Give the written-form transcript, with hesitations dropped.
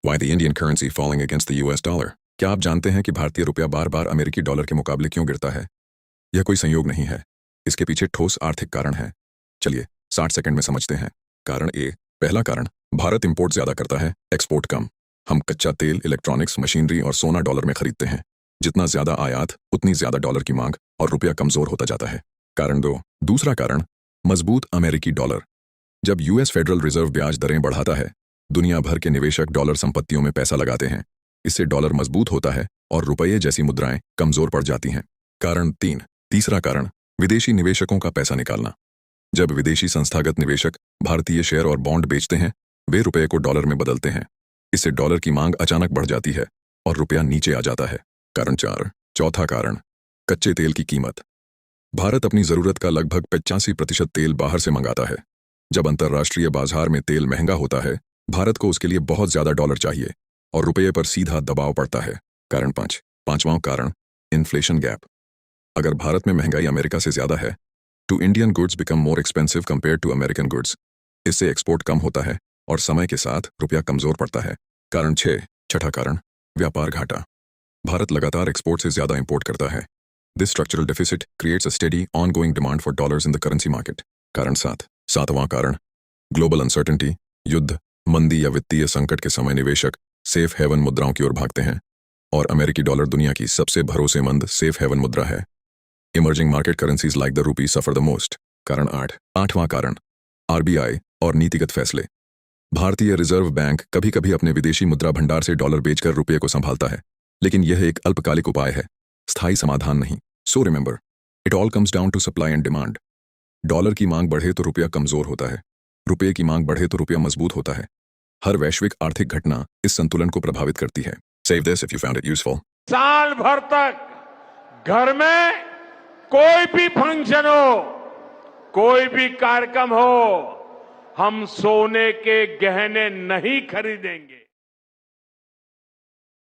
Why the Indian currency falling against the US dollar? क्या आप जानते हैं कि भारतीय रुपया बार बार अमेरिकी डॉलर के मुकाबले क्यों गिरता है? यह कोई संयोग नहीं है, इसके पीछे ठोस आर्थिक कारण है। चलिए 60 सेकंड में समझते हैं। कारण ए। पहला कारण, भारत इंपोर्ट ज्यादा करता है, एक्सपोर्ट कम। हम कच्चा तेल, इलेक्ट्रॉनिक्स, मशीनरी और सोना डॉलर में खरीदते हैं। जितना ज्यादा आयात उतनी ज्यादा डॉलर की मांग और रुपया कमजोर होता जाता है। कारण दो। दूसरा कारण, मजबूत अमेरिकी डॉलर। जब यूएस फेडरल रिजर्व ब्याज दरें बढ़ाता है, दुनिया भर के निवेशक डॉलर संपत्तियों में पैसा लगाते हैं। इससे डॉलर मजबूत होता है और रुपये जैसी मुद्राएं कमजोर पड़ जाती हैं। कारण तीन। तीसरा कारण, विदेशी निवेशकों का पैसा निकालना। जब विदेशी संस्थागत निवेशक भारतीय शेयर और बॉन्ड बेचते हैं, वे रुपये को डॉलर में बदलते हैं। इससे डॉलर की मांग अचानक बढ़ जाती है और रुपया नीचे आ जाता है। कारण चार। चौथा कारण, कच्चे तेल की कीमत। भारत अपनी जरूरत का लगभग 85% तेल बाहर से मंगाता है। जब अंतर्राष्ट्रीय बाजार में तेल महंगा होता है, भारत को उसके लिए बहुत ज्यादा डॉलर चाहिए और रुपये पर सीधा दबाव पड़ता है। कारण पांच। पांचवां कारण, इन्फ्लेशन गैप। अगर भारत में महंगाई अमेरिका से ज्यादा है, to Indian goods become more expensive compared to American goods. इससे एक्सपोर्ट कम होता है और समय के साथ रुपया कमजोर पड़ता है। कारण छह। छठा कारण, व्यापार घाटा। भारत लगातार एक्सपोर्ट से ज्यादा इंपोर्ट करता है। This structural deficit creates a steady ongoing demand for dollars in the currency market. कारण सात। सातवां कारण, ग्लोबल अनसर्टेनिटी। युद्ध, मंदी या वित्तीय संकट के समय निवेशक सेफ हेवन मुद्राओं की ओर भागते हैं और अमेरिकी डॉलर दुनिया की सबसे भरोसेमंद सेफ हेवन मुद्रा है। Emerging market currencies like the rupee suffer the most. कारण आठ। आठवां कारण, आरबीआई और नीतिगत फैसले। भारतीय रिजर्व बैंक कभी कभी अपने विदेशी मुद्रा भंडार से डॉलर बेचकर रुपये को संभालता है, लेकिन यह एक अल्पकालिक उपाय है, स्थायी समाधान नहीं। So remember, it all comes down to supply and demand. Dollar की मांग बढ़े तो रुपया कमजोर होता है, रुपये की मांग बढ़े तो रुपया मजबूत होता है। हर वैश्विक आर्थिक घटना इस संतुलन को प्रभावित करती है। Save this if you found it useful. साल भर तक घर में कोई भी फंक्शन हो, कोई भी कार्यक्रम हो, हम सोने के गहने नहीं खरीदेंगे।